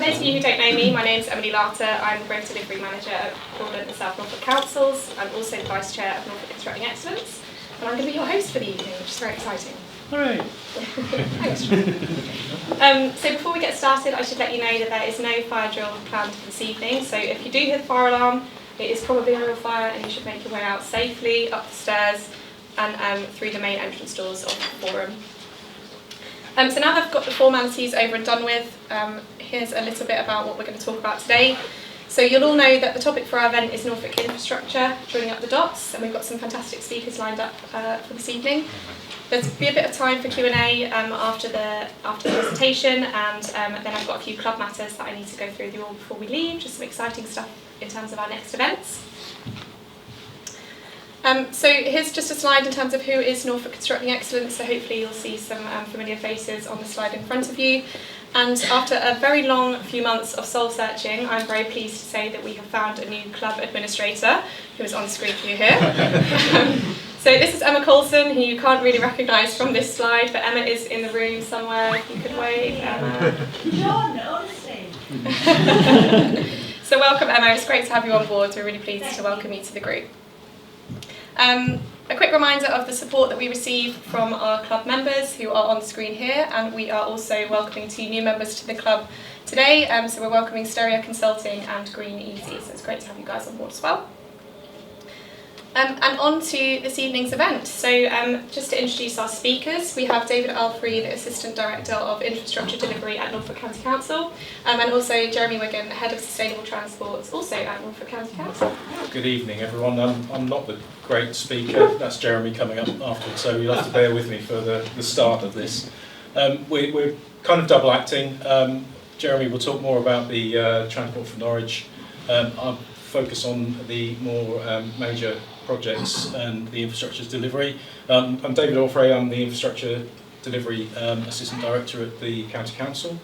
those of you who don't know me, my name's Emily Larter. I'm the Growth Delivery Manager at Portland and South Norfolk Councils. I'm also the Vice Chair of Norfolk Constructing Excellence, and I'm going to be your host for the evening, which is very exciting. Hooray! Thanks. So before we get started, I should let you know that there is no fire drill planned for this evening. So if you do hear the fire alarm, it is probably a real fire, and you should make your way out safely up the stairs and through the main entrance doors of the forum. So now that I've got the formalities over and done with, here's a little bit about what we're going to talk about today. So you'll all know that the topic for our event is Norfolk infrastructure, joining up the dots, and we've got some fantastic speakers lined up for this evening. There'll be a bit of time for Q&A after the presentation, and then I've got a few club matters that I need to go through with you all before we leave, just some exciting stuff in terms of our next events. So here's just a slide in terms of who is Norfolk Constructing Excellence, so hopefully you'll see some familiar faces on the slide in front of you. And after a very long few months of soul searching, I'm very pleased to say that we have found a new club administrator who is on screen for you here. So this is Emma Coulson, who you can't really recognise from this slide, but Emma is in the room somewhere. If you could wave, Emma. John, honestly. So welcome, Emma. It's great to have you on board. We're really pleased to welcome you to the group. A quick reminder of the support that we receive from our club members who are on the screen here, and we are also welcoming 2 new members to the club today. So we're welcoming Stereo Consulting and Green Easy, so it's great to have you guys on board as well. And on to this evening's event. So just to introduce our speakers, we have David Allfrey, the Assistant Director of Infrastructure Delivery at Norfolk County Council, and also Jeremy Wiggin, Head of Sustainable Transport, also at Norfolk County Council. Good evening, everyone. I'm not the great speaker. That's Jeremy coming up afterwards, so you'll have to bear with me for the start of this. We're kind of double acting. Jeremy will talk more about the Transport for Norwich. I'll focus on the more major projects and the infrastructure delivery. I'm David Allfrey. I'm the Infrastructure Delivery Assistant Director at the County Council.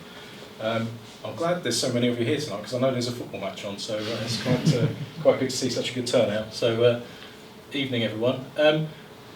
I'm glad there's so many of you here tonight because I know there's a football match on, so it's quite good to see such a good turnout. So, evening everyone.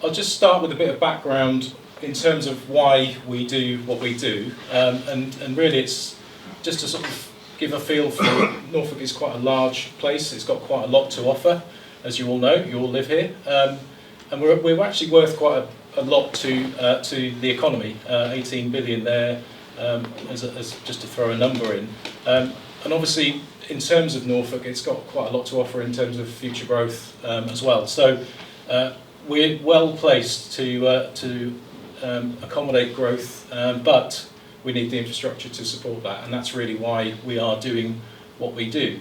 I'll just start with a bit of background in terms of why we do what we do, and really it's just to sort of give a feel for Norfolk is quite a large place. It's got quite a lot to offer. As you all know, you all live here, and we're actually worth quite a lot to the economy. 18 billion there, as just to throw a number in, and obviously in terms of Norfolk, it's got quite a lot to offer in terms of future growth as well. So we're well placed to accommodate growth, but we need the infrastructure to support that, and that's really why we are doing what we do.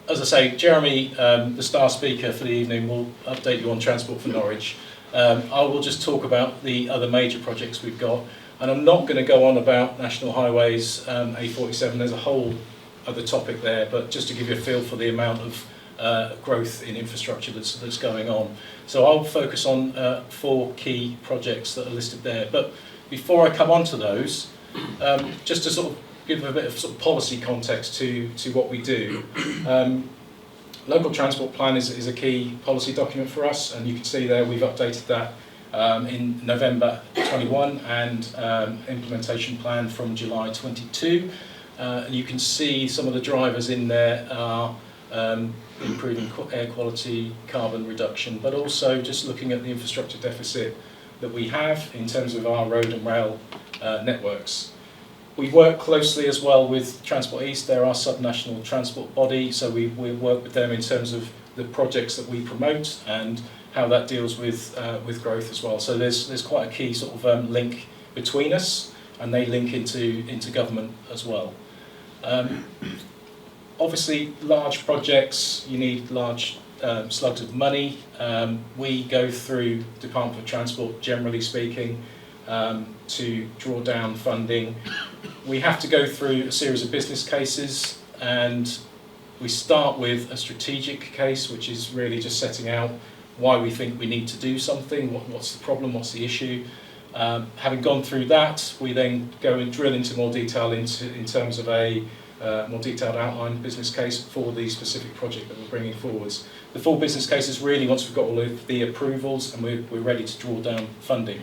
As I say, Jeremy, the star speaker for the evening, will update you on Transport for Norwich. I will just talk about the other major projects we've got, and I'm not going to go on about National Highways, A47, there's a whole other topic there, but just to give you a feel for the amount of growth in infrastructure that's going on. So I'll focus on 4 key projects that are listed there. But before I come on to those, just to sort of give a bit of sort of policy context to what we do. Local Transport Plan is a key policy document for us, and you can see there we've updated that in November 21 and implementation plan from July 22. And you can see some of the drivers in there are improving air quality, carbon reduction, but also just looking at the infrastructure deficit that we have in terms of our road and rail networks. We work closely as well with Transport East. They're our subnational transport body, so we work with them in terms of the projects that we promote and how that deals with growth as well. So there's quite a key sort of link between us, and they link into government as well. Obviously, large projects, you need large slugs of money. We go through Department for Transport, generally speaking, to draw down funding. We have to go through a series of business cases, and we start with a strategic case, which is really just setting out why we think we need to do something, what's the problem, what's the issue. Having gone through that, we then go and drill into more detail in terms of a more detailed outline business case for the specific project that we're bringing forwards. The full business case is really once we've got all of the approvals and we're ready to draw down funding.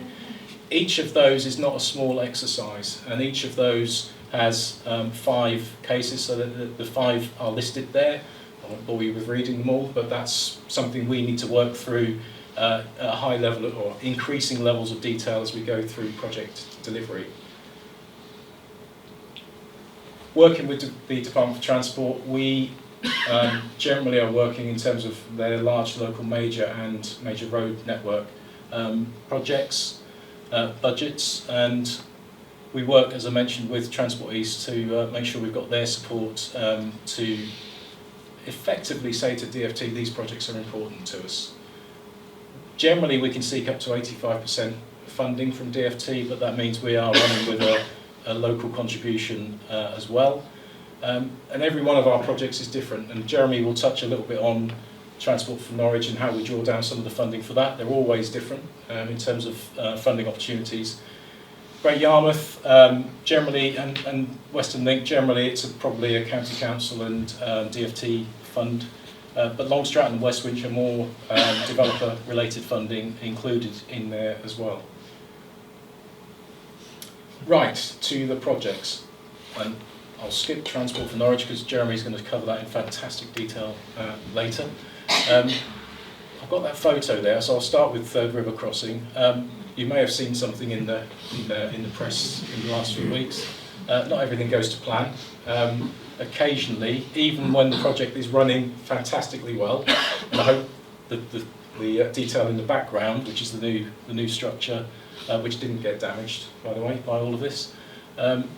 Each of those is not a small exercise, and each of those has 5 cases, so that the 5 are listed there. I won't bore you with reading them all, but that's something we need to work through at a high level or increasing levels of detail as we go through project delivery. Working with the Department for Transport, we generally are working in terms of their large local major and major road network projects, budgets, and we work, as I mentioned, with Transport East to make sure we've got their support to effectively say to DFT these projects are important to us. Generally we can seek up to 85% funding from DFT, but that means we are running with a local contribution as well. And every one of our projects is different, and Jeremy will touch a little bit on Transport for Norwich and how we draw down some of the funding for that. They're always different in terms of funding opportunities. Great Yarmouth, generally, and Western Link, generally it's probably a county council and DFT fund, but Long Stratton and West Winch are more developer-related funding included in there as well. Right, to the projects. And I'll skip Transport for Norwich because Jeremy's going to cover that in fantastic detail later. I've got that photo there, so I'll start with Third River Crossing. You may have seen something in the press in the last few weeks. Not everything goes to plan. Occasionally, even when the project is running fantastically well, and I hope the detail in the background, which is the new structure, which didn't get damaged, by the way, by all of this.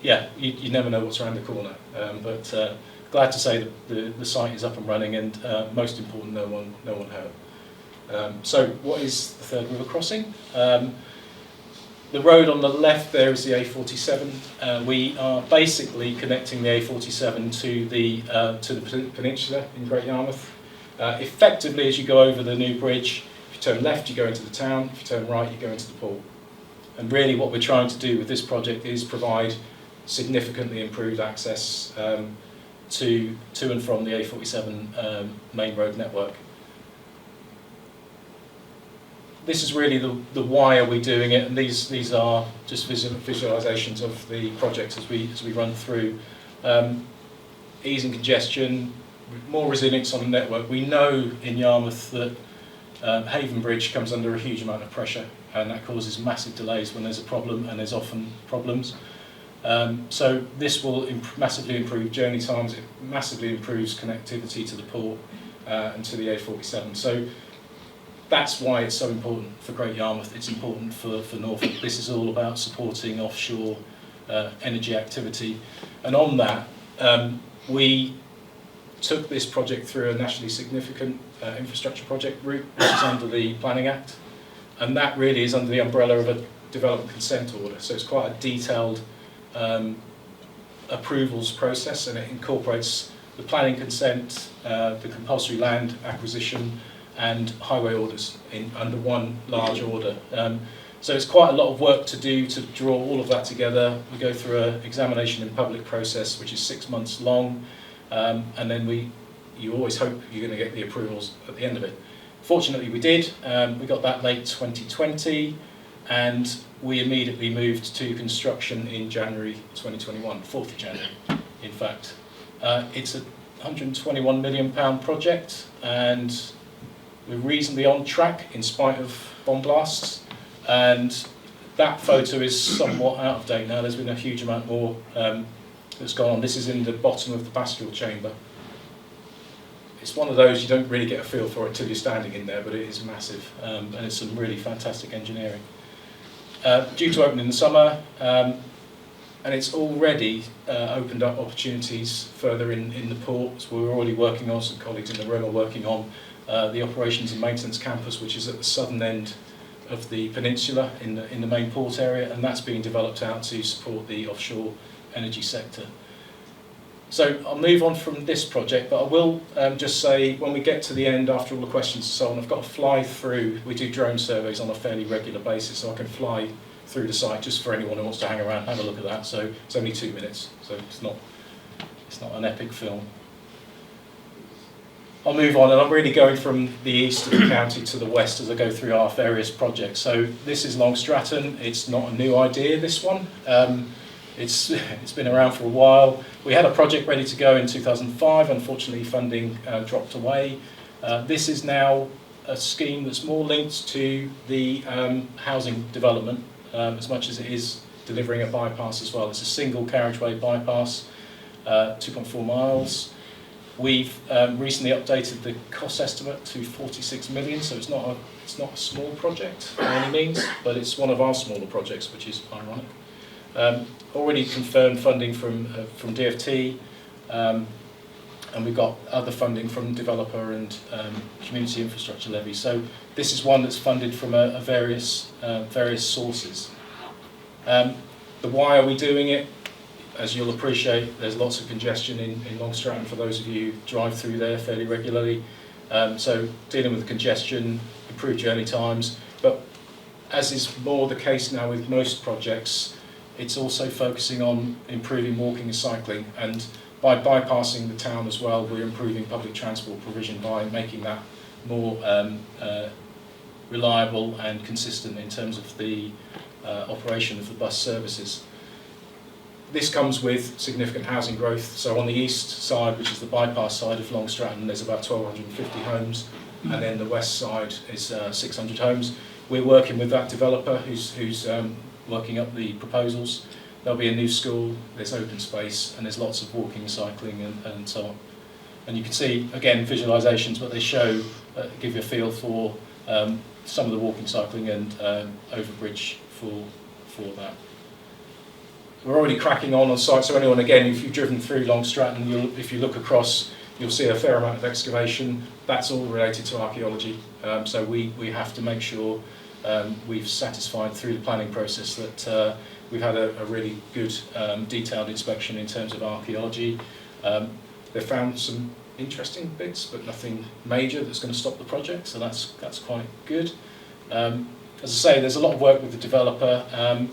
Yeah, you never know what's around the corner, but glad to say that the site is up and running, and most important, no one hurt. So, what is the Third River Crossing? The road on the left there is the A47. We are basically connecting the A47 to the peninsula in Great Yarmouth. Effectively, as you go over the new bridge, if you turn left, you go into the town. If you turn right, you go into the port. And really, what we're trying to do with this project is provide significantly improved access to and from the A47 main road network. This is really the why are we doing it, and these are just visualizations of the project as we run through. Easing congestion, more resilience on the network. We know in Yarmouth that Haven Bridge comes under a huge amount of pressure, and that causes massive delays when there's a problem, and there's often problems. So this will massively improve journey times. It massively improves connectivity to the port and to the A47. So that's why it's so important for Great Yarmouth. It's important for Norfolk. This is all about supporting offshore energy activity. And on that, we took this project through a nationally significant infrastructure project route, which is under the Planning Act. And that really is under the umbrella of a development consent order. So it's quite a detailed approvals process, and it incorporates the planning consent, the compulsory land acquisition, and highway orders under one large order. So it's quite a lot of work to do to draw all of that together. We go through an examination in public process, which is 6 months long, and then you always hope you're going to get the approvals at the end of it. Fortunately we did. We got that late 2020, and we immediately moved to construction in January 2021, 4th of January in fact. It's a £121 million project, and we're reasonably on track in spite of bomb blasts, and that photo is somewhat out of date now. There's been a huge amount more that's gone on. This is in the bottom of the Bastille chamber. It's one of those you don't really get a feel for it till you're standing in there, but it is massive, and it's some really fantastic engineering. Due to open in the summer, and it's already opened up opportunities further in the port. So we're already working on, some colleagues in the room are working on the operations and maintenance campus, which is at the southern end of the peninsula in the main port area, and that's being developed out to support the offshore energy sector. So I'll move on from this project, but I will just say when we get to the end, after all the questions and so on, I've got to fly through. We do drone surveys on a fairly regular basis, so I can fly through the site just for anyone who wants to hang around, have a look at that. So it's only 2 minutes, so it's not an epic film. I'll move on, and I'm really going from the east of the county to the west as I go through our various projects. So this is Long Stratton. It's not a new idea, this one. It's been around for a while. We had a project ready to go in 2005. Unfortunately, funding dropped away. This is now a scheme that's more linked to the housing development as much as it is delivering a bypass as well. It's a single carriageway bypass, 2.4 miles. We've recently updated the cost estimate to 46 million, so it's not a small project by any means, but it's one of our smaller projects, which is ironic. Already confirmed funding from DFT, and we've got other funding from developer and community infrastructure levy. So this is one that's funded from various sources. The why are we doing it? As you'll appreciate, there's lots of congestion in Long Stratton for those of you who drive through there fairly regularly. So dealing with congestion, improved journey times, but as is more the case now with most projects, it's also focusing on improving walking and cycling, and by bypassing the town as well, we're improving public transport provision by making that more reliable and consistent in terms of the operation of the bus services. This comes with significant housing growth. So on the east side, which is the bypass side of Long Stratton, there's about 1,250 homes, and then the west side is 600 homes. We're working with that developer who's working up the proposals. There'll be a new school, there's open space, and there's lots of walking, cycling, and so on. And you can see, again, visualisations, but they show, give you a feel for some of the walking, cycling, and overbridge for that. We're already cracking on site, so anyone, again, if you've driven through Long Stratton, if you look across, you'll see a fair amount of excavation. That's all related to archaeology. So we have to make sure we've satisfied through the planning process that we've had a really good detailed inspection in terms of archaeology. They found some interesting bits, but nothing major that's going to stop the project, so that's quite good. As I say, there's a lot of work with the developer.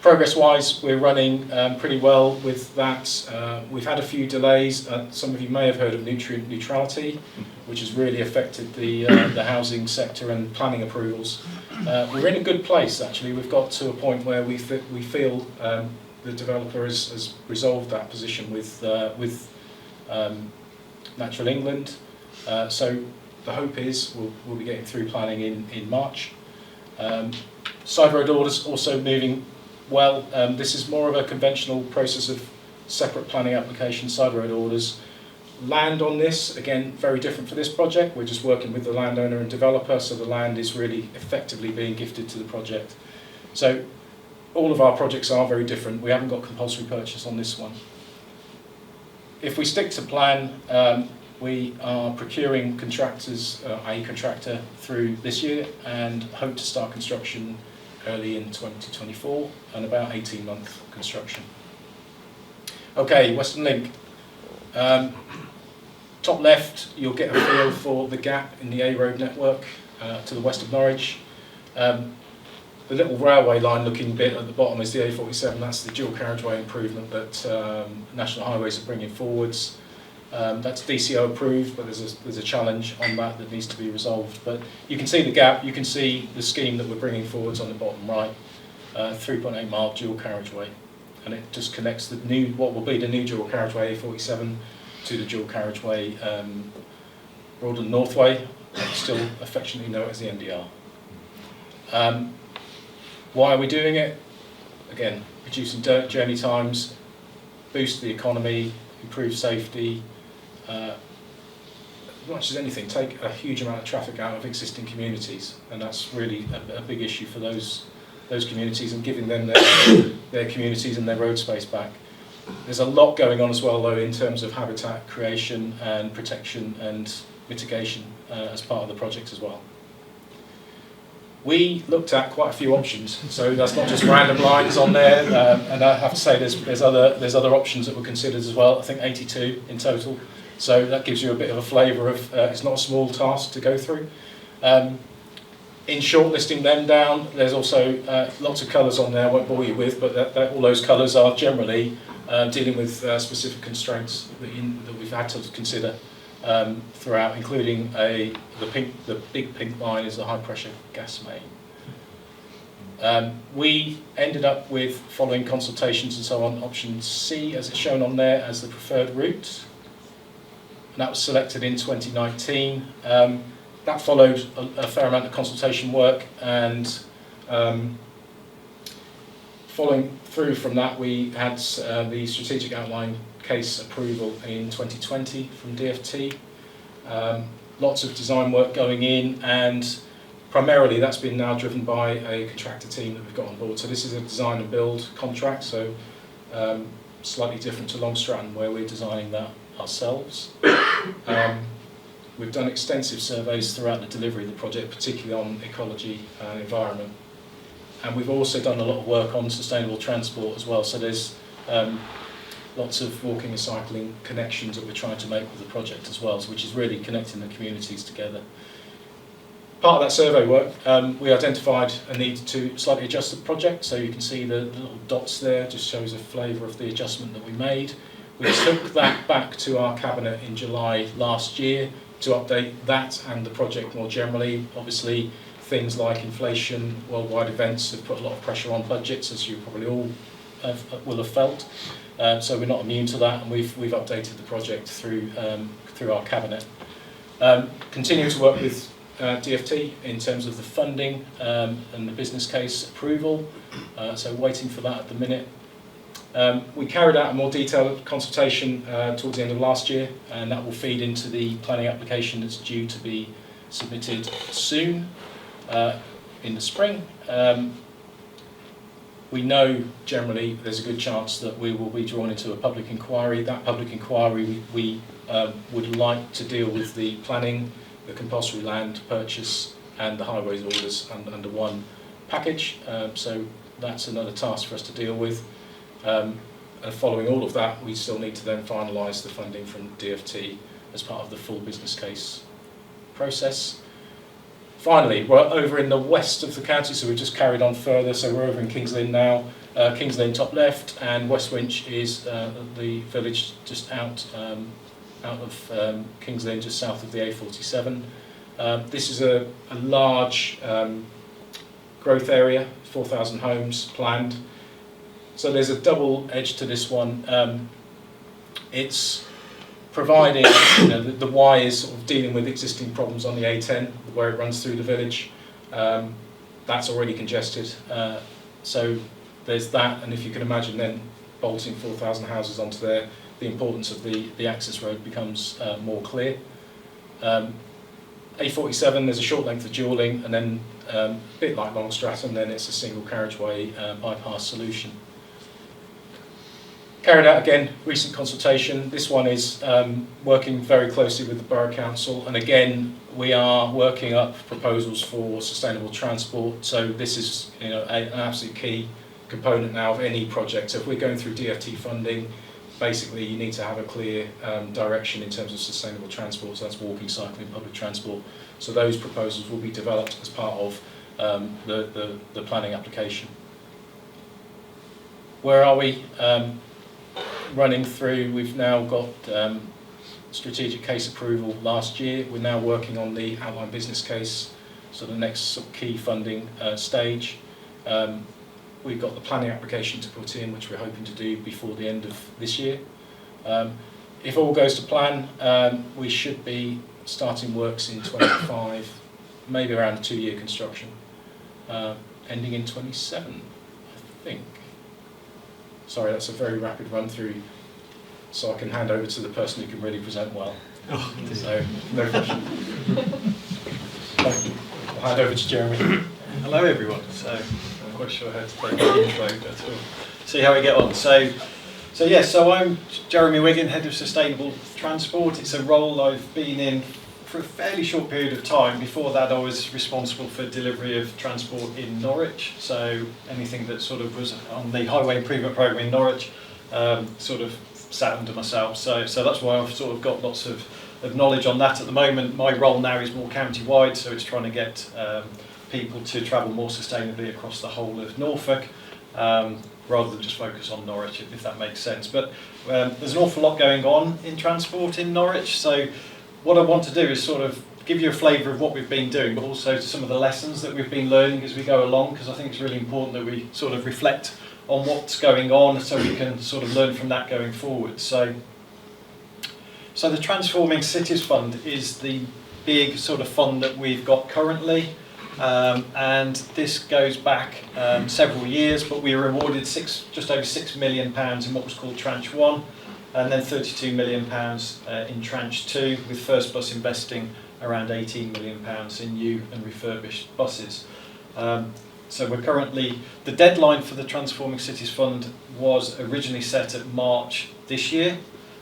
Progress-wise, we're running pretty well with that. We've had a few delays. Some of you may have heard of nutrient neutrality, which has really affected the housing sector and planning approvals. We're in a good place, actually. We've got to a point where we feel the developer has resolved that position with Natural England. So the hope is we'll be getting through planning in March. Side road orders also moving well. This is more of a conventional process of separate planning application, side road orders. Land on this, again, very different for this project. We're just working with the landowner and developer, so the land is really effectively being gifted to the project. So all of our projects are very different. We haven't got compulsory purchase on this one. If we stick to plan, we are procuring contractors, i.e. contractor, through this year, and hope to start construction early in 2024, and about 18-month construction. Okay, Western Link. Top left, you'll get a feel for the gap in the A road network to the west of Norwich. The little railway line looking bit at the bottom is the A47. That's the dual carriageway improvement that National Highways are bringing forwards. That's DCO approved, but there's a challenge on that needs to be resolved. But you can see the gap, you can see the scheme that we're bringing forwards on the bottom right, 3.8 mile dual carriageway, and it just connects the new, what will be the new dual carriageway A47 to the dual carriageway Broadland Northway, still affectionately known as the MDR. Why are we doing it? Again, reducing journey times, boost the economy, improve safety, as much as anything, take a huge amount of traffic out of existing communities, and that's really a big issue for those communities, and giving them their communities and their road space back. There's a lot going on as well, though, in terms of habitat creation and protection and mitigation as part of the project as well. We looked at quite a few options, so that's not just random lines on there, and I have to say there's other options that were considered as well. I think 82 in total, so that gives you a bit of a flavour of it's not a small task to go through. In shortlisting them down, there's also lots of colours on there I won't bore you with, but all those colours are generally dealing with specific constraints that we've had to consider throughout, including the big pink line is a high pressure gas main. We ended up with, following consultations and so on, option C, as it's shown on there, as the preferred route. And that was selected in 2019. That followed a fair amount of consultation work, and following through from that, we had the strategic outline case approval in 2020 from DFT. Lots of design work going in, and primarily that's been now driven by a contractor team that we've got on board. So this is a design and build contract, so slightly different to Long Stratton, where we're designing that ourselves. We've done extensive surveys throughout the delivery of the project, particularly on ecology and environment. And we've also done a lot of work on sustainable transport as well. So there's lots of walking and cycling connections that we're trying to make with the project as well, which is really connecting the communities together. Part of that survey work, we identified a need to slightly adjust the project. So you can see the little dots there, just shows a flavour of the adjustment that we made. We took that back to our cabinet in July last year to update that and the project more generally. Obviously, things like inflation, worldwide events have put a lot of pressure on budgets, as you probably all will have felt. So we're not immune to that, and we've updated the project through our cabinet. Continue to work with DFT in terms of the funding and the business case approval. So waiting for that at the minute. We carried out a more detailed consultation towards the end of last year, and that will feed into the planning application that's due to be submitted soon in the spring. We know generally there's a good chance that we will be drawn into a public inquiry. That public inquiry, we would like to deal with the planning, the compulsory land purchase and the highways orders under one package. So that's another task for us to deal with. And following all of that, we still need to then finalise the funding from DFT as part of the full business case process. Finally, we're over in the west of the county, so we've just carried on further. So we're over in Kings Lynn now. Kings Lynn top left, and West Winch is the village just out of Kings Lynn, just south of the A47. This is a large growth area, 4,000 homes planned. So there's a double edge to this one. It's providing, the Y is sort of dealing with existing problems on the A10, where it runs through the village. That's already congested. So there's that, and if you can imagine then bolting 4,000 houses onto there, the importance of the access road becomes more clear. A47, there's a short length of dualling, and then a bit like Long Stratton, then it's a single carriageway bypass solution. Carried out again, recent consultation. This one is working very closely with the Borough Council, and again we are working up proposals for sustainable transport. So this is an absolute key component now of any project. So if we're going through DFT funding, basically you need to have a clear direction in terms of sustainable transport. So that's walking, cycling, public transport. So those proposals will be developed as part of the planning application. Where are we? Running through, we've now got strategic case approval last year. We're now working on the outline business case, so the next sort of key funding stage. We've got the planning application to put in, which we're hoping to do before the end of this year. If all goes to plan, we should be starting works in 25, maybe around a 2-year construction, ending in 27, I think. Sorry, that's a very rapid run through, so I can hand over to the person who can really present well. Oh, so, no question. I'll hand over to Jeremy. Hello everyone. So I'm quite sure how to take the intro, but we'll see how we get on. So I'm Jeremy Wiggin, Head of Sustainable Transport. It's a role I've been in for a fairly short period of time. Before that, I was responsible for delivery of transport in Norwich. So anything that sort of was on the highway improvement programme in Norwich sort of sat under myself. So that's why I've sort of got lots of knowledge on that at the moment. My role now is more county-wide, so it's trying to get people to travel more sustainably across the whole of Norfolk, rather than just focus on Norwich, if that makes sense. But there's an awful lot going on in transport in Norwich, so what I want to do is sort of give you a flavour of what we've been doing, but also some of the lessons that we've been learning as we go along, because I think it's really important that we sort of reflect on what's going on so we can sort of learn from that going forward. So the Transforming Cities Fund is the big sort of fund that we've got currently, and this goes back several years, but we were awarded just over £6 million in what was called Tranche 1, and then £32 million in Tranche 2, with First Bus investing around £18 million in new and refurbished buses. So we're currently, the deadline for the Transforming Cities Fund was originally set at March this year,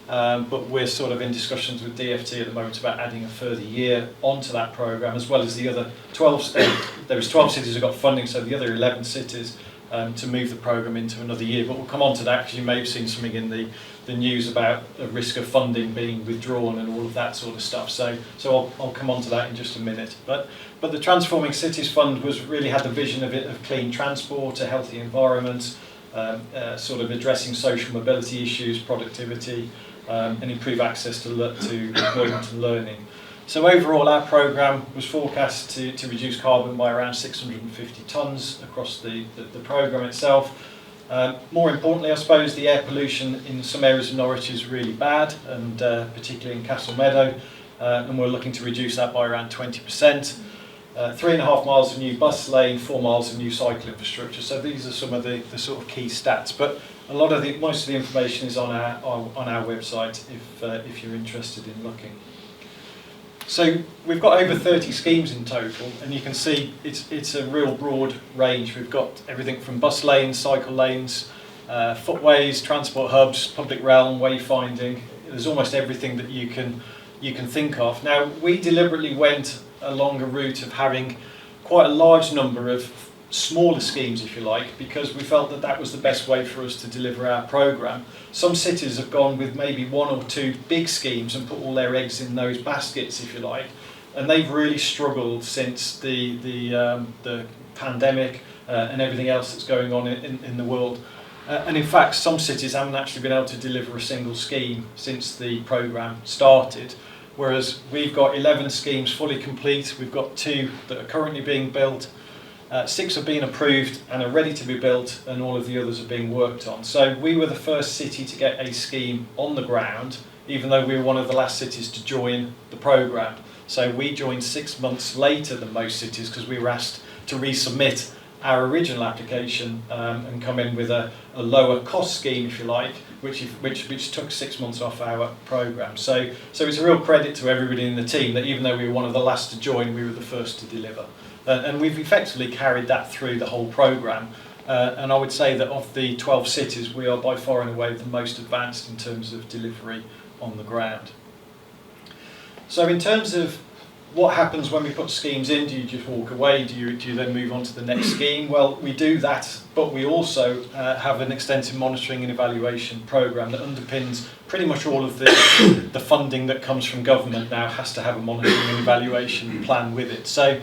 but we're sort of in discussions with DFT at the moment about adding a further year onto that programme, as well as the other 12, there was 12 cities who got funding, so the other 11 cities to move the programme into another year. But we'll come on to that, because you may have seen something in the news about the risk of funding being withdrawn and all of that sort of stuff. So I'll come on to that in just a minute. But the Transforming Cities Fund really had the vision of clean transport, a healthy environment, sort of addressing social mobility issues, productivity, and improve access to employment and learning. So overall, our programme was forecast to reduce carbon by around 650 tonnes across the programme itself. More importantly, I suppose, the air pollution in some areas of Norwich is really bad, and particularly in Castle Meadow, and we're looking to reduce that by around 20%. 3.5 miles of new bus lane, 4 miles of new cycle infrastructure. So these are some of the sort of key stats. But most of the information is on our website if you're interested in looking. So we've got over 30 schemes in total, and you can see it's a real broad range. We've got everything from bus lanes, cycle lanes, footways, transport hubs, public realm, wayfinding. There's almost everything that you can think of. Now, we deliberately went along a route of having quite a large number of smaller schemes, if you like, because we felt that was the best way for us to deliver our programme. Some cities have gone with maybe 1 or 2 big schemes and put all their eggs in those baskets, if you like, and they've really struggled since the pandemic and everything else that's going on in the world. And in fact, some cities haven't actually been able to deliver a single scheme since the programme started, whereas we've got 11 schemes fully complete. We've got 2 that are currently being built. 6 have been approved and are ready to be built, and all of the others are being worked on. So we were the first city to get a scheme on the ground, even though we were one of the last cities to join the programme. So we joined 6 months later than most cities, because we were asked to resubmit our original application and come in with a lower cost scheme, if you like, which took 6 months off our programme. So it's a real credit to everybody in the team that even though we were one of the last to join, we were the first to deliver. And we've effectively carried that through the whole programme. And I would say that of the 12 cities, we are by far and away the most advanced in terms of delivery on the ground. So in terms of what happens when we put schemes in, do you just walk away? Do you then move on to the next scheme? Well, we do that, but we also have an extensive monitoring and evaluation programme that underpins pretty much all of the funding that comes from government now has to have a monitoring and evaluation plan with it. So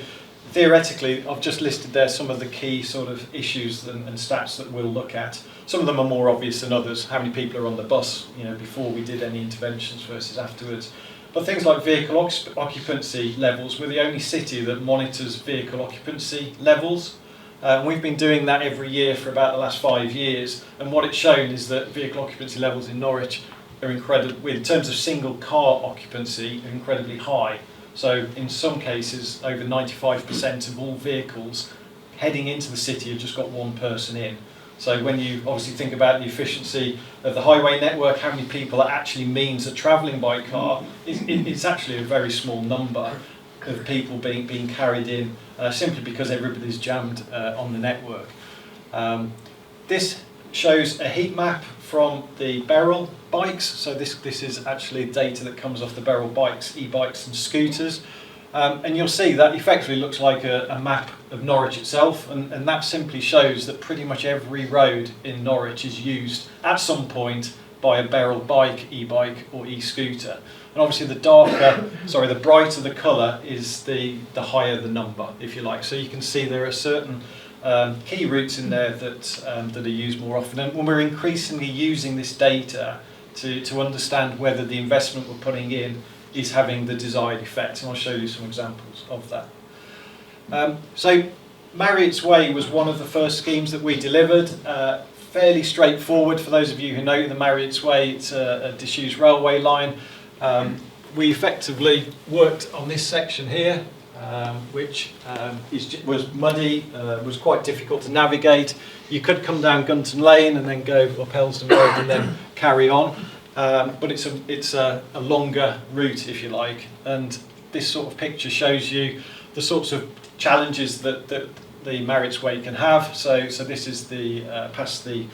theoretically, I've just listed there some of the key sort of issues and stats that we'll look at. Some of them are more obvious than others. How many people are on the bus, before we did any interventions versus afterwards. But things like vehicle occupancy levels, we're the only city that monitors vehicle occupancy levels. We've been doing that every year for about the last 5 years. And what it's shown is that vehicle occupancy levels in Norwich are incredible, in terms of single car occupancy, are incredibly high. So in some cases, over 95% of all vehicles heading into the city have just got one person in. So when you obviously think about the efficiency of the highway network, how many people that actually means are travelling by car, it's actually a very small number of people being carried in simply because everybody's jammed on the network. This shows a heat map from the Beryl bikes. So this is actually data that comes off the Beryl bikes, e-bikes and scooters. And you'll see that effectively looks like a map of Norwich itself, and that simply shows that pretty much every road in Norwich is used at some point by a Beryl bike, e-bike or e-scooter. And obviously the brighter the colour is the higher the number, if you like. So you can see there are certain key routes in there that are used more often. And when we're increasingly using this data to understand whether the investment we're putting in is having the desired effect, and I'll show you some examples of that. So Marriott's Way was one of the first schemes that we delivered. Fairly straightforward for those of you who know the Marriott's Way. It's a disused railway line. We effectively worked on this section here, which was muddy, was quite difficult to navigate. You could come down Gunton Lane and then go up Helston Road and then carry on, but it's a longer route, if you like, and this sort of picture shows you the sorts of challenges that the Marriott's Way can have. So this is past the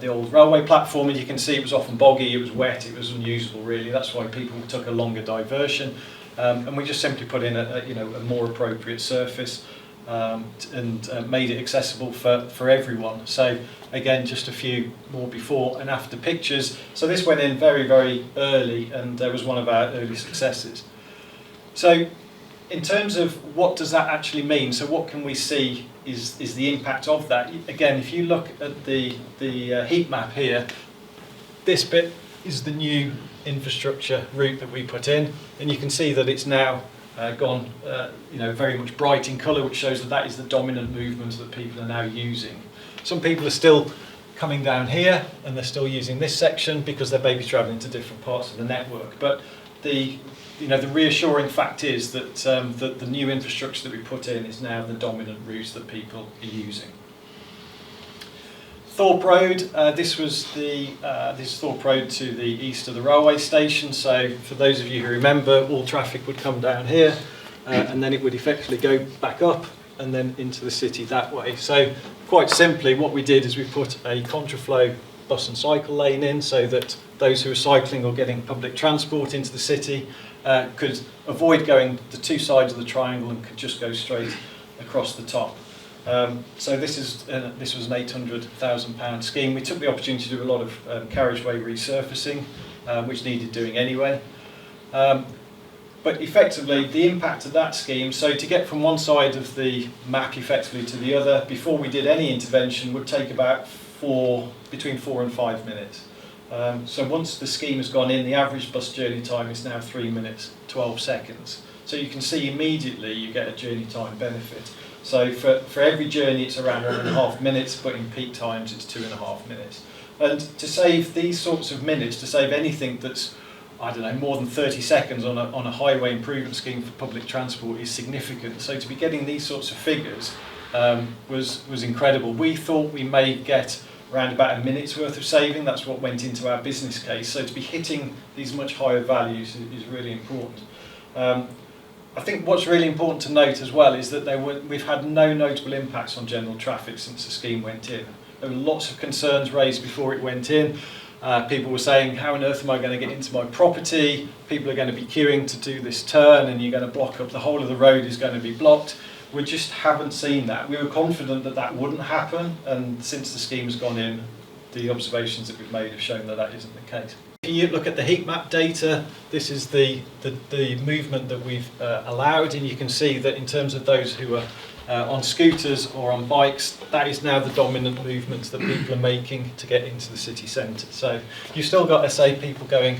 old railway platform, and you can see it was often boggy, it was wet, it was unusable really. That's why people took a longer diversion, and we just simply put in a more appropriate surface and made it accessible for everyone. So again, just a few more before and after pictures. So this went in very, very early, and was one of our early successes. So in terms of what does that actually mean, so what can we see is the impact of that. Again, if you look at the heat map here, this bit is the new infrastructure route that we put in, and you can see that it's now gone very much bright in colour, which shows that that is the dominant movement that people are now using. Some people are still coming down here and they're still using this section because they're maybe travelling to different parts of the network, but the reassuring fact is that the new infrastructure that we put in is now the dominant route that people are using. Thorpe Road, this is Thorpe Road to the east of the railway station. So for those of you who remember, all traffic would come down here and then it would effectively go back up and then into the city that way. So quite simply what we did is we put a contraflow bus and cycle lane in so that those who are cycling or getting public transport into the city could avoid going the two sides of the triangle and could just go straight across the top. So this was an £800,000 scheme. We took the opportunity to do a lot of carriageway resurfacing, which needed doing anyway. But effectively, the impact of that scheme, so to get from one side of the map effectively to the other, before we did any intervention, would take about between 4 and 5 minutes. So once the scheme has gone in, the average bus journey time is now 3 minutes 12 seconds. So you can see immediately you get a journey time benefit. So for every journey it's around 1.5 minutes, but in peak times it's 2.5 minutes. And to save these sorts of minutes, to save anything that's, I don't know, more than 30 seconds on a highway improvement scheme for public transport is significant. So to be getting these sorts of figures was incredible. We thought we may get around about a minute's worth of saving. That's what went into our business case. So to be hitting these much higher values is really important. I think what's really important to note as well is that we've had no notable impacts on general traffic since the scheme went in. There were lots of concerns raised before it went in. People were saying, how on earth am I going to get into my property? People are going to be queuing to do this turn and you're going to block up, the whole of the road is going to be blocked. We just haven't seen that. We were confident that that wouldn't happen, and since the scheme's gone in, the observations that we've made have shown that that isn't the case. If you look at the heat map data, this is the movement that we've allowed, and you can see that in terms of those who are on scooters or on bikes, that is now the dominant movement that people are making to get into the city centre. So you've still got, let's say, people going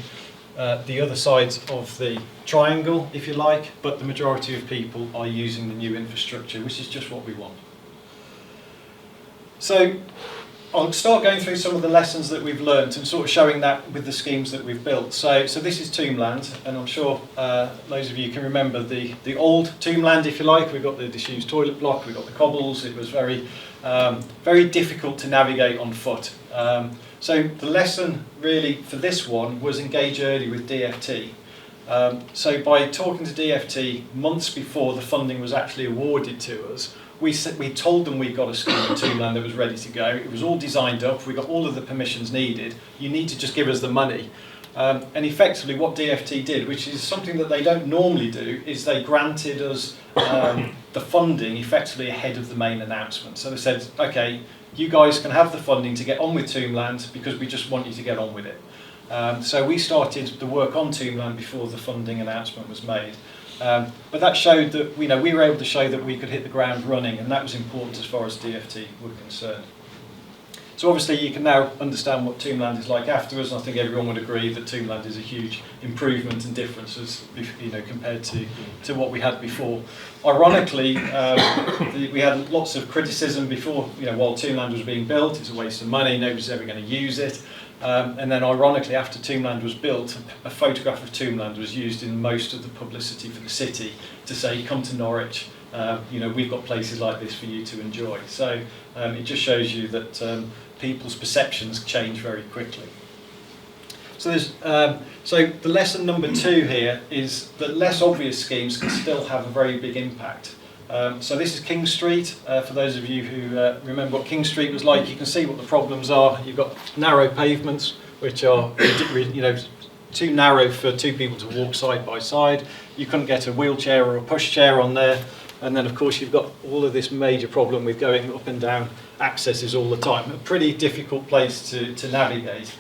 the other sides of the triangle, if you like, but the majority of people are using the new infrastructure, which is just what we want. So I'll start going through some of the lessons that we've learnt and sort of showing that with the schemes that we've built. So this is Tombland, and I'm sure those of you can remember the old Tombland, if you like. We've got the disused toilet block, we've got the cobbles. It was very difficult to navigate on foot. So the lesson really for this one was engage early with DFT. So by talking to DFT months before the funding was actually awarded to us, we told them we'd got a scheme at Tombland that was ready to go. It was all designed up, we got all of the permissions needed. You need to just give us the money. And effectively what DFT did, which is something that they don't normally do, is they granted us the funding effectively ahead of the main announcement. So they said, okay, you guys can have the funding to get on with Tombland because we just want you to get on with it. So we started the work on Tombland before the funding announcement was made. But that showed that we were able to show that we could hit the ground running, and that was important as far as DFT were concerned. So obviously you can now understand what Tombland is like afterwards, and I think everyone would agree that Tombland is a huge improvement and difference as, compared to what we had before. Ironically, we had lots of criticism before, while Tombland was being built. It's a waste of money, nobody's ever going to use it. And then ironically, after Tombland was built, a photograph of Tombland was used in most of the publicity for the city to say, come to Norwich, we've got places like this for you to enjoy. So it just shows you that people's perceptions change very quickly. So so the lesson number 2 here is that less obvious schemes can still have a very big impact. So this is King Street. For those of you who remember what King Street was like, you can see what the problems are. You've got narrow pavements, which are too narrow for 2 people to walk side by side. You couldn't get a wheelchair or a pushchair on there. And then, of course, you've got all of this major problem with going up and down accesses all the time. A pretty difficult place to navigate.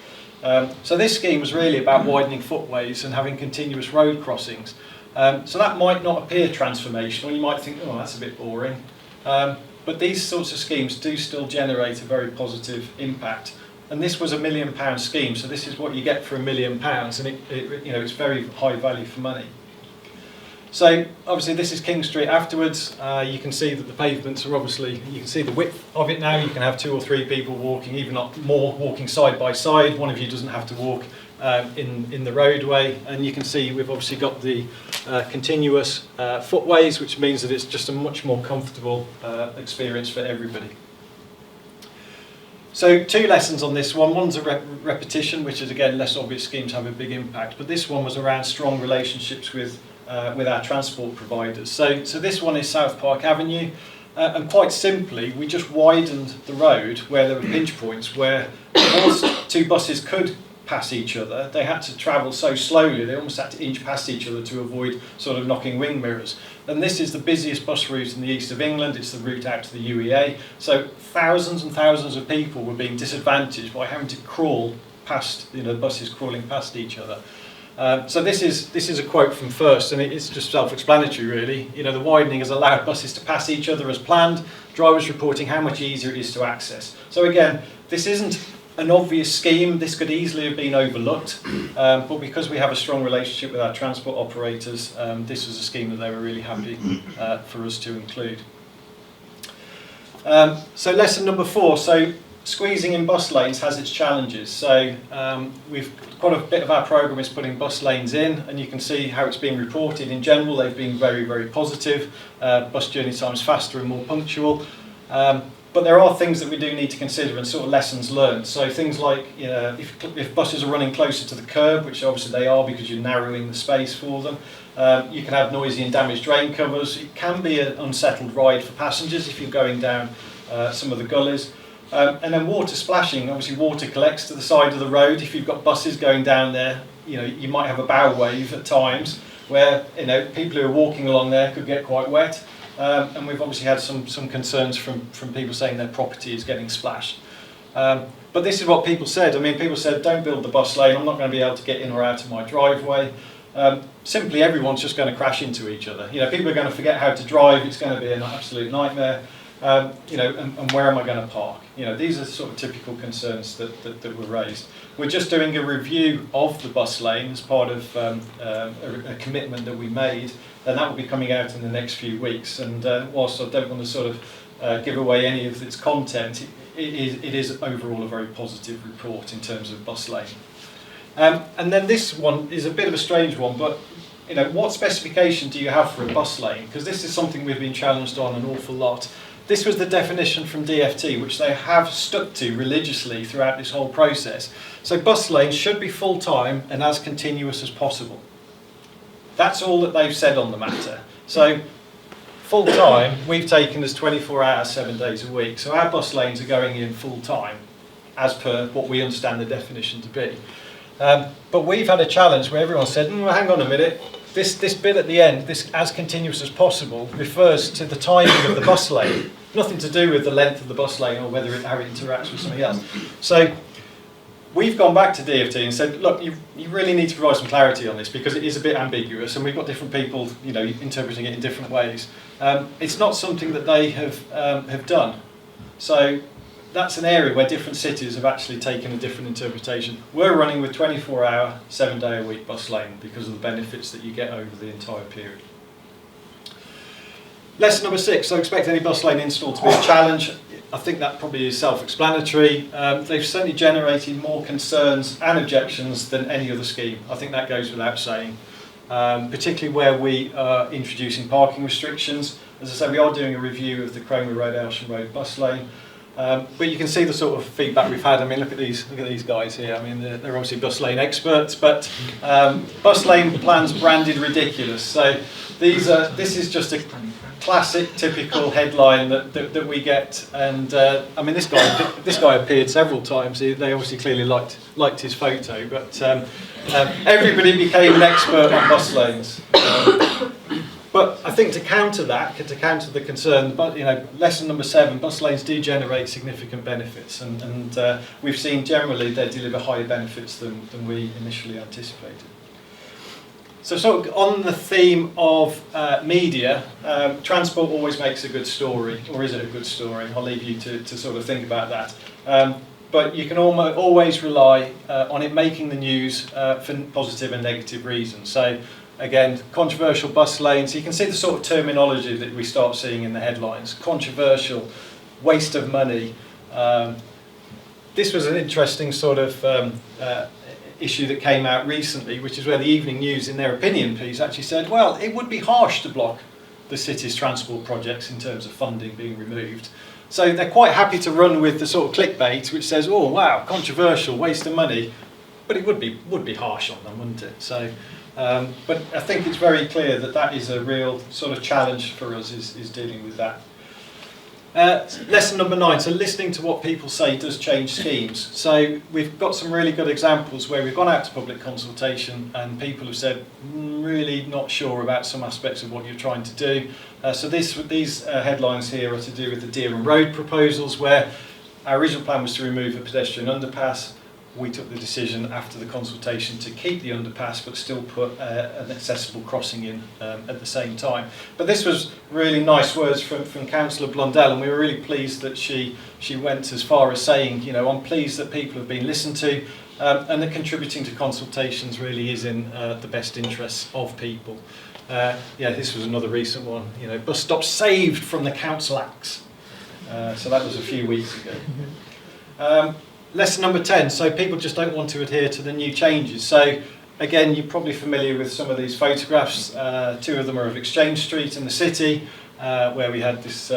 So this scheme was really about widening footways and having continuous road crossings. So that might not appear transformational. You might think, oh, that's a bit boring. But these sorts of schemes do still generate a very positive impact. And this was £1 million scheme, so this is what you get for £1 million, and it's very high value for money. So obviously this is King Street afterwards. You can see that the pavements are obviously, you can see the width of it now. You can have 2 or 3 people walking, even not more, walking side by side. One of you doesn't have to walk in the roadway, and you can see we've obviously got the continuous footways, which means that it's just a much more comfortable experience for everybody. So 2 lessons on this one. One's a repetition, which is again less obvious schemes have a big impact, but this one was around strong relationships with our transport providers. So this one is South Park Avenue, and quite simply we just widened the road where there were pinch points where whilst 2 buses could pass each other, they had to travel so slowly they almost had to inch past each other to avoid sort of knocking wing mirrors. And this is the busiest bus route in the east of England. It's the route out to the UEA, so thousands and thousands of people were being disadvantaged by having to crawl past, buses crawling past each other. So this is a quote from First, and it's just self-explanatory really. The widening has allowed buses to pass each other as planned, drivers reporting how much easier it is to access. So again, this isn't an obvious scheme. This could easily have been overlooked, but because we have a strong relationship with our transport operators, this was a scheme that they were really happy for us to include. So lesson number 4. So squeezing in bus lanes has its challenges. So we've quite a bit of our programme is putting bus lanes in, and you can see how it's being reported. In general, they've been very, very positive. Bus journey times faster and more punctual. But there are things that we do need to consider and sort of lessons learned. So things like if buses are running closer to the curb, which obviously they are because you're narrowing the space for them, you can have noisy and damaged drain covers. It can be an unsettled ride for passengers if you're going down some of the gullies. And then water splashing. Obviously water collects to the side of the road. If you've got buses going down there, you might have a bow wave at times where people who are walking along there could get quite wet. And we've obviously had some concerns from people saying their property is getting splashed. But this is what people said. I mean, people said, don't build the bus lane, I'm not going to be able to get in or out of my driveway. Simply everyone's just going to crash into each other. People are going to forget how to drive, it's going to be an absolute nightmare. And where am I going to park? These are sort of typical concerns that were raised. We're just doing a review of the bus lane as part of a commitment that we made, and that will be coming out in the next few weeks. And whilst I don't want to sort of give away any of its content, it is overall a very positive report in terms of bus lane. And then this one is a bit of a strange one, but what specification do you have for a bus lane? Because this is something we've been challenged on an awful lot. This was the definition from DFT, which they have stuck to religiously throughout this whole process. So bus lanes should be full-time and as continuous as possible. That's all that they've said on the matter. So full-time, we've taken as 24 hours, 7 days a week. So our bus lanes are going in full-time, as per what we understand the definition to be. But we've had a challenge where everyone said, hang on a minute, this bit at the end, this as continuous as possible, refers to the timing of the bus lane. Nothing to do with the length of the bus lane or how it interacts with something else. So we've gone back to DFT and said, look, you really need to provide some clarity on this because it is a bit ambiguous and we've got different people interpreting it in different ways. It's not something that they have done. So that's an area where different cities have actually taken a different interpretation. We're running with 24-hour, 7-day-a-week bus lane because of the benefits that you get over the entire period. Lesson number 6, so expect any bus lane install to be a challenge. I think that probably is self-explanatory. They've certainly generated more concerns and objections than any other scheme. I think that goes without saying, particularly where we are introducing parking restrictions. As I say, we are doing a review of the Cromer Road, Aylsham Road bus lane. But you can see the sort of feedback we've had. I mean, look at these guys here. I mean, they're obviously bus lane experts, but bus lane plans branded ridiculous. So this is just a classic, typical headline that we get. And I mean, this guy appeared several times. They obviously clearly liked his photo, but everybody became an expert on bus lanes. But I think to counter the concern, but lesson number 7, bus lanes do generate significant benefits, and we've seen generally they deliver higher benefits than we initially anticipated. So sort of on the theme of media, transport always makes a good story, or is it a good story? I'll leave you to sort of think about that. But you can always rely on it making the news for positive and negative reasons. So again, controversial bus lanes, you can see the sort of terminology that we start seeing in the headlines. Controversial, waste of money. This was an interesting sort of issue that came out recently, which is where the Evening News, in their opinion piece, actually said, well, it would be harsh to block the city's transport projects in terms of funding being removed. So they're quite happy to run with the sort of clickbait, which says, oh, wow, controversial, waste of money. But it would be harsh on them, wouldn't it? So, but I think it's very clear that that is a real sort of challenge for us, is dealing with that. Lesson number 9, so listening to what people say does change schemes. So we've got some really good examples where we've gone out to public consultation and people have said, really not sure about some aspects of what you're trying to do. So these headlines here are to do with the Dereham Road proposals, where our original plan was to remove a pedestrian underpass. We took the decision after the consultation to keep the underpass but still put an accessible crossing in at the same time. But this was really nice words from Councillor Blundell, and we were really pleased that she went as far as saying, I'm pleased that people have been listened to, and that contributing to consultations really is in the best interests of people. This was another recent one, bus stops saved from the council axe. So that was a few weeks ago. Lesson number 10, so people just don't want to adhere to the new changes. So again, you're probably familiar with some of these photographs. 2 of them are of Exchange Street in the city, where we had this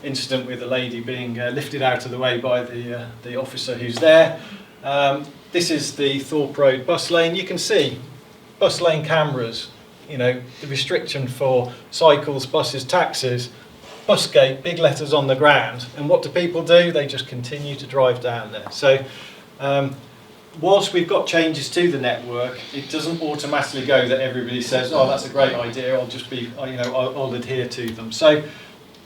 incident with a lady being lifted out of the way by the officer who's there. This is the Thorpe Road bus lane. You can see bus lane cameras, the restriction for cycles, buses, taxis. Bus gate, big letters on the ground, and what do people do? They just continue to drive down there. So whilst we've got changes to the network, it doesn't automatically go that everybody says, oh, that's a great idea, I'll just be, I'll adhere to them. So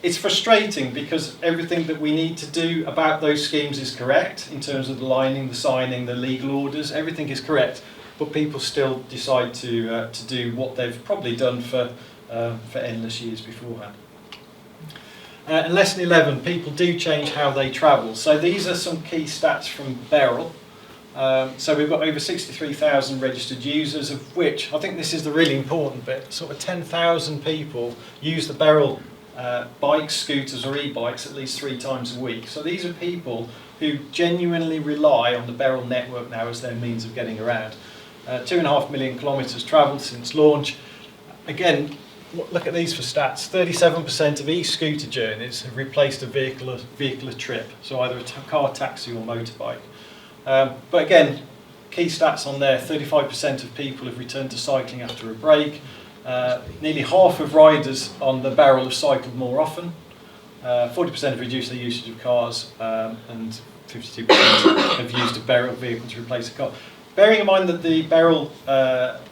it's frustrating because everything that we need to do about those schemes is correct in terms of the lining, the signing, the legal orders, everything is correct, but people still decide to do what they've probably done for endless years beforehand. And lesson 11, people do change how they travel. So these are some key stats from Beryl. So we've got over 63,000 registered users, of which, I think this is the really important bit, sort of 10,000 people use the Beryl bikes, scooters or e-bikes at least 3 times a week. So these are people who genuinely rely on the Beryl network now as their means of getting around. 2.5 million kilometres travelled since launch. Again, look at these for stats. 37% of e-scooter journeys have replaced a vehicular trip, so either a car, taxi or motorbike. But again, key stats on there, 35% of people have returned to cycling after a break. Nearly half of riders on the Beryl have cycled more often. 40% have reduced their usage of cars, and 52% have used a Beryl vehicle to replace a car. Bearing in mind that the Beryl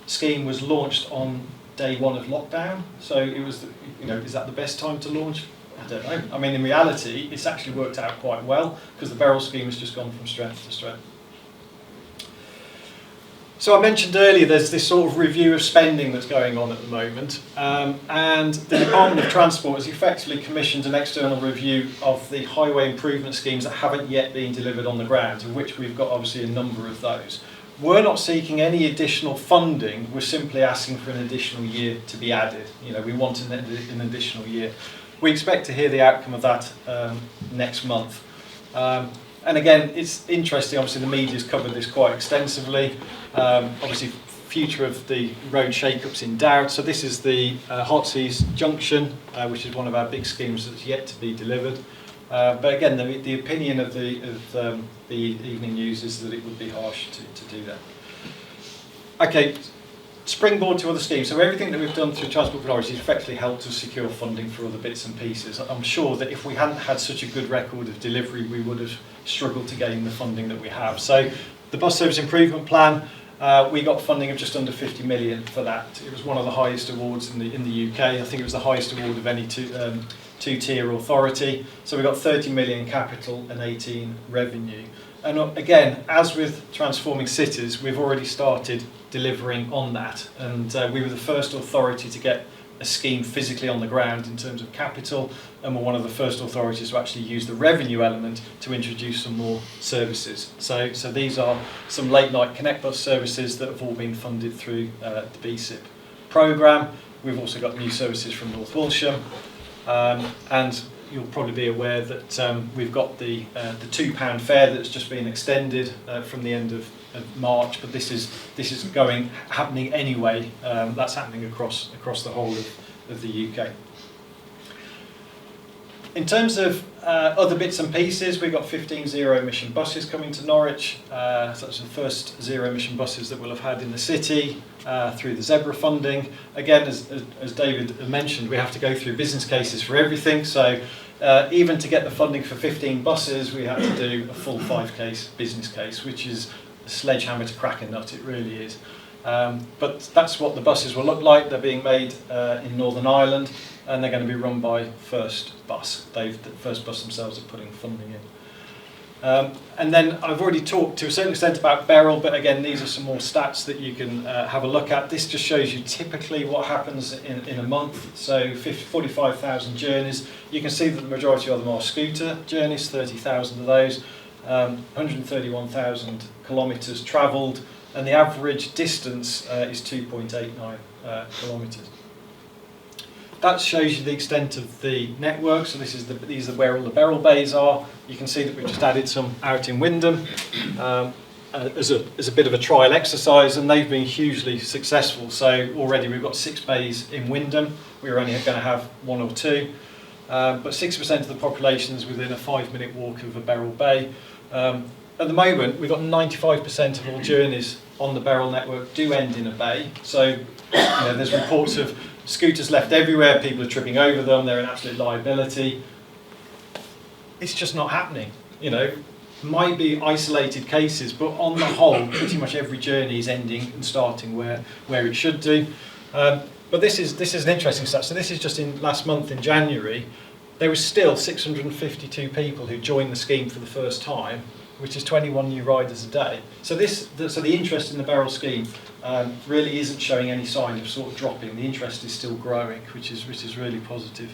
scheme was launched on day 1 of lockdown, so it was, is that the best time to launch? I don't know. I mean, in reality, it's actually worked out quite well because the Beryl scheme has just gone from strength to strength. So I mentioned earlier there's this sort of review of spending that's going on at the moment, and the Department of Transport has effectively commissioned an external review of the highway improvement schemes that haven't yet been delivered on the ground, of which we've got obviously a number of those. We're not seeking any additional funding, we're simply asking for an additional year to be added. You know, we want an additional year. We expect to hear the outcome of that next month. And again, it's interesting, obviously the media's covered this quite extensively. Obviously, future of the road shake-ups in doubt. So this is the Heartsease Junction, which is one of our big schemes that's yet to be delivered. But again, the opinion of the Evening News is that it would be harsh to do that. Okay, springboard to other schemes. So everything that we've done through Transport for Norwich has effectively helped us secure funding for other bits and pieces. I'm sure that if we hadn't had such a good record of delivery, we would have struggled to gain the funding that we have. So the Bus Service Improvement Plan, we got funding of just under 50 million for that. It was one of the highest awards in the UK. I think it was the highest award of any two-tier authority. So we got 30 million capital and 18 revenue. And again, as with transforming cities, we've already started delivering on that. And we were the first authority to get a scheme physically on the ground in terms of capital, and we're one of the first authorities to actually use the revenue element to introduce some more services. So these are some late night Connect Bus services that have all been funded through the BSIP programme. We've also got new services from North Walsham, and you'll probably be aware that we've got the £2 fare that's just been extended from the end of March, but this is happening anyway. That's happening across the whole of the UK. In terms of other bits and pieces, we've got 15 zero-emission buses coming to Norwich. So that's the first zero-emission buses that we'll have had in the city through the Zebra funding. Again, as David mentioned, we have to go through business cases for everything. So even to get the funding for 15 buses, we had to do a full 5-case business case, which is a sledgehammer to crack a nut. It really is. But that's what the buses will look like. They're being made in Northern Ireland, and they're going to be run by First Bus. The First Bus themselves are putting funding in. And then I've already talked to a certain extent about Beryl, but again, these are some more stats that you can have a look at. This just shows you typically what happens in a month. So 45,000 journeys. You can see that the majority of them are scooter journeys, 30,000 of those, 131,000 kilometres travelled, and the average distance is 2.89 kilometres. That shows you the extent of the network. So these are where all the Beryl bays are. You can see that we've just added some out in Wymondham as a bit of a trial exercise, and they've been hugely successful. So already we've got 6 bays in Wymondham. We were only going to have 1 or 2, but 6% of the population is within a 5-minute walk of a Beryl bay. At the moment, we've got 95% of all journeys on the Beryl network do end in a bay. So there's reports of scooters left everywhere, people are tripping over them, they're an absolute liability. It's just not happening. Might be isolated cases, but on the whole, pretty much every journey is ending and starting where it should do. But this is an interesting stat. So this is just in last month in January. There were still 652 people who joined the scheme for the first time, which is 21 new riders a day. So the interest in the Beryl scheme really isn't showing any sign of sort of dropping. The interest is still growing, which is really positive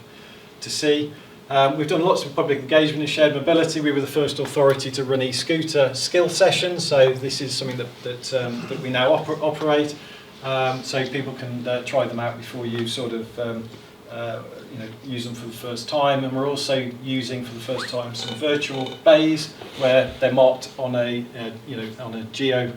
to see. We've done lots of public engagement in shared mobility. We were the first authority to run e-scooter skill sessions, so this is something that we now operate. So people can try them out before you sort of use them for the first time. And we're also using for the first time some virtual bays where they're marked on a geo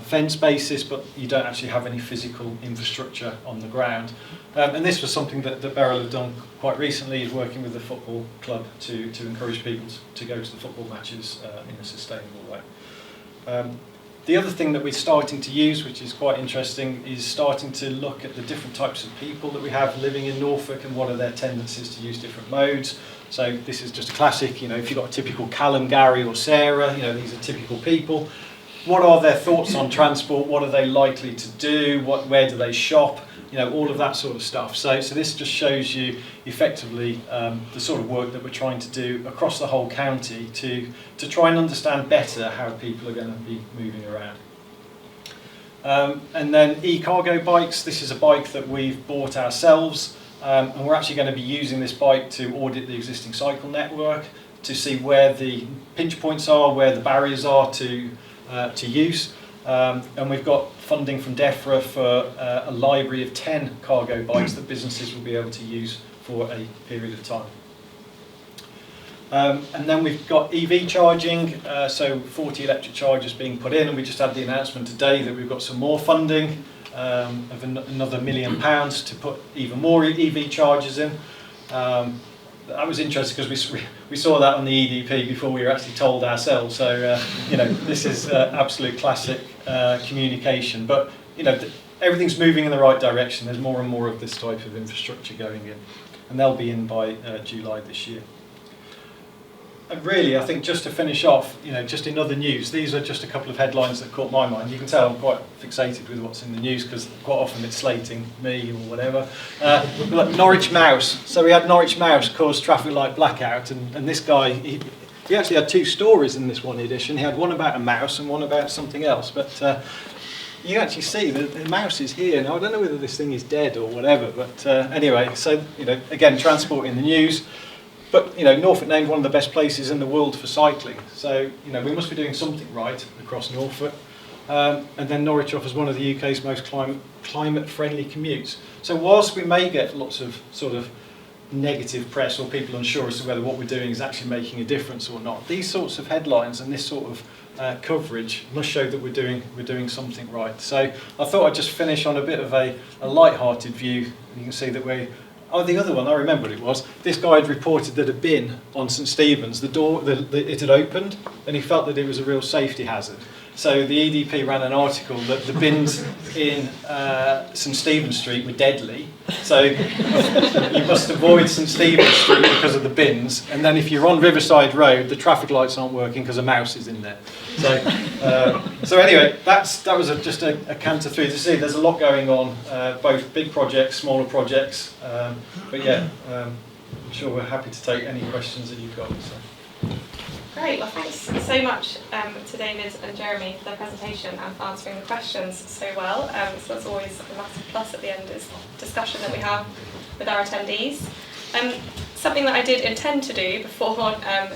fence basis, but you don't actually have any physical infrastructure on the ground. And this was something that Beryl have done quite recently, is working with the football club to encourage people to go to the football matches in a sustainable way. The other thing that we're starting to use, which is quite interesting, is starting to look at the different types of people that we have living in Norfolk and what are their tendencies to use different modes. So this is just a classic, if you've got a typical Callum, Gary or Sarah, these are typical people. What are their thoughts on transport? What are they likely to do? Where do they shop? All of that sort of stuff. So this just shows you effectively the sort of work that we're trying to do across the whole county to try and understand better how people are going to be moving around. And then e-cargo bikes. This is a bike that we've bought ourselves, and we're actually going to be using this bike to audit the existing cycle network, to see where the pinch points are, where the barriers are to use. And we've got funding from DEFRA for a library of 10 cargo bikes that businesses will be able to use for a period of time. And then we've got EV charging, so 40 electric chargers being put in, and we just had the announcement today that we've got some more funding of another £1 million to put even more EV chargers in. That was interesting because we saw that on the EDP before we were actually told ourselves. So you know, this is absolute classic communication. But you know, everything's moving in the right direction. There's more and more of this type of infrastructure going in, and they'll be in by July this year. And really, I think just to finish off, you know, just in other news, these are just a couple of headlines that caught my mind. You can tell I'm quite fixated with what's in the news because quite often it's slating me or whatever. Look, Norwich Mouse. So we had Norwich Mouse cause traffic light blackout, and this guy, he actually had 2 stories in this one edition. He had one about a mouse and one about something else. But you actually see that the mouse is here. Now, I don't know whether this thing is dead or whatever, but anyway, so, you know, again, transport in the news. But you know, Norfolk named one of the best places in the world for cycling. So you know, we must be doing something right across Norfolk. And then Norwich offers one of the UK's most climate-friendly commutes. So whilst we may get lots of sort of negative press or people unsure as to whether what we're doing is actually making a difference or not, these sorts of headlines and this sort of coverage must show that we're doing something right. So I thought I'd just finish on a bit of a light-hearted view. You can see that we're. Oh, the other one, I remember what it was. This guy had reported that a bin on St Stephen's, it had opened, and he felt that it was a real safety hazard. So the EDP ran an article that the bins in St Stephen's Street were deadly. So you must avoid St Stephen's Street because of the bins. And then if you're on Riverside Road, the traffic lights aren't working because a mouse is in there. So anyway, that was just a canter through to see. There's a lot going on, both big projects, smaller projects. But yeah, I'm sure we're happy to take any questions that you've got. So. Great, well thanks so much to David and Jeremy for their presentation and for answering the questions so well. So that's always a massive plus at the end, is discussion that we have with our attendees. Something that I did intend to do before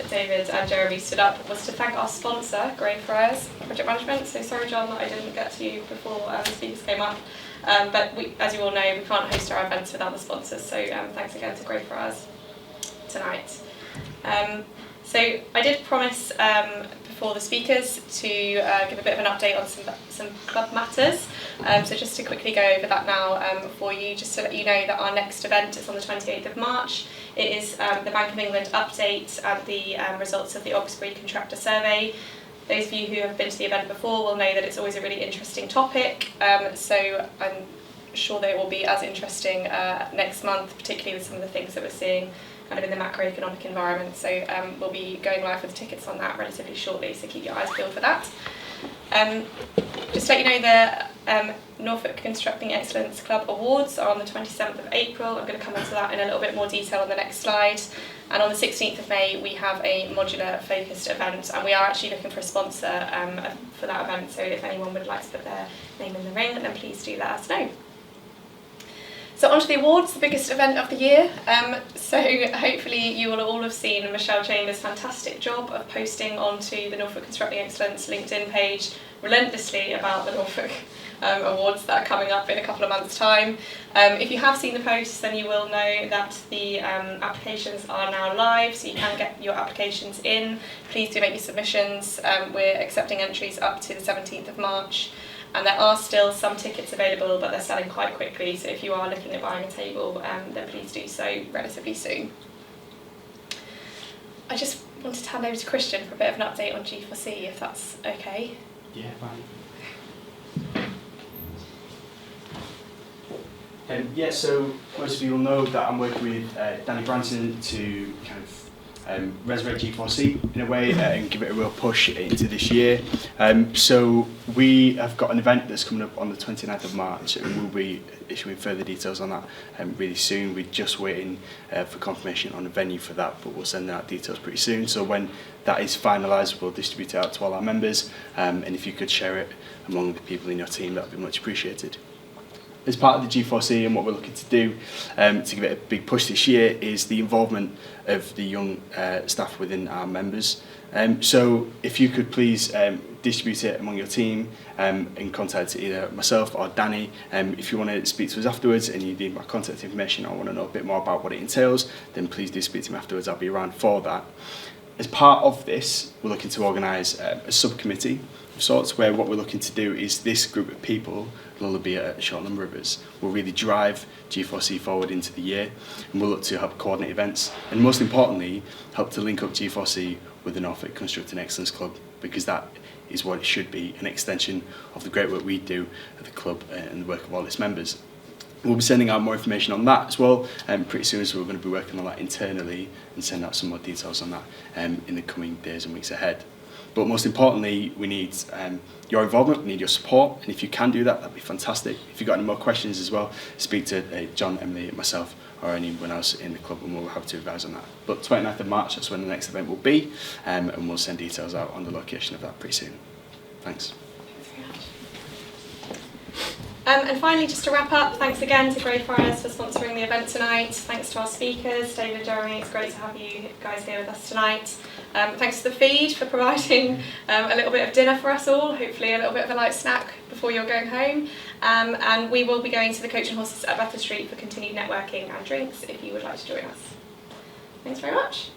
David and Jeremy stood up was to thank our sponsor, Greyfriars Project Management. So sorry John that I didn't get to you before the speakers came up. But as you all know, we can't host our events without the sponsors, so thanks again to Greyfriars tonight. So I did promise before the speakers to give a bit of an update on some club matters. So just to quickly go over that now for you, just to let you know that our next event is on the 28th of March. It is the Bank of England update and the results of the Oxbury Contractor Survey. Those of you who have been to the event before will know that it's always a really interesting topic. So I'm sure that it will be as interesting next month, particularly with some of the things that we're seeing kind of in the macroeconomic environment. So we'll be going live with tickets on that relatively shortly, so keep your eyes peeled for that. Just to let you know, the Norfolk Constructing Excellence Club Awards are on the 27th of April. I'm going to come into that in a little bit more detail on the next slide. And on the 16th of May, we have a modular focused event, and we are actually looking for a sponsor for that event. So if anyone would like to put their name in the ring, then please do let us know. So on to the awards, the biggest event of the year. So hopefully you will all have seen Michelle Chambers' fantastic job of posting onto the Norfolk Constructing Excellence LinkedIn page relentlessly about the Norfolk awards that are coming up in a couple of months' time. If you have seen the posts, then you will know that the applications are now live, so you can get your applications in. Please do make your submissions. We're accepting entries up to the 17th of March. And there are still some tickets available, but they're selling quite quickly. So if you are looking at buying a table, then please do so relatively soon. I just wanted to hand over to Christian for a bit of an update on G4C, if that's okay. Yeah, fine. Yeah, so most of you will know that I'm working with Danny Branson to kind of resurrect G4C in a way and give it a real push into this year. So we have got an event that's coming up on the 29th of March, and we'll be issuing further details on that really soon. We're just waiting for confirmation on the venue for that, but we'll send out details pretty soon. So when that is finalised, we'll distribute it out to all our members, and if you could share it among the people in your team, that would be much appreciated. As part of the G4C and what we're looking to do to give it a big push this year is the involvement of the young staff within our members. So if you could please distribute it among your team and contact either myself or Danny. If you want to speak to us afterwards and you need my contact information or want to know a bit more about what it entails, then please do speak to me afterwards. I'll be around for that. As part of this, we're looking to organise a subcommittee of sorts where what we're looking to do is this group of people, there'll only be a short number of us, will really drive G4C forward into the year, and we'll look to help coordinate events and most importantly help to link up G4C with the Norfolk Constructing Excellence Club, because that is what it should be, an extension of the great work we do at the club and the work of all its members. We'll be sending out more information on that as well pretty soon, so we're going to be working on that internally and send out some more details on that in the coming days and weeks ahead. But most importantly, we need your involvement, we need your support, and if you can do that, that'd be fantastic. If you've got any more questions as well, speak to John, Emily, myself, or anyone else in the club, and we'll have to advise on that. But 29th of March, that's when the next event will be, and we'll send details out on the location of that pretty soon. Thanks. And finally, just to wrap up, thanks again to Greyfriars for sponsoring the event tonight. Thanks to our speakers, David and Jeremy, it's great to have you guys here with us tonight. Thanks to the feed for providing a little bit of dinner for us all, hopefully a little bit of a light snack before you're going home. And we will be going to the Coach and Horses at Bethel Street for continued networking and drinks if you would like to join us. Thanks very much.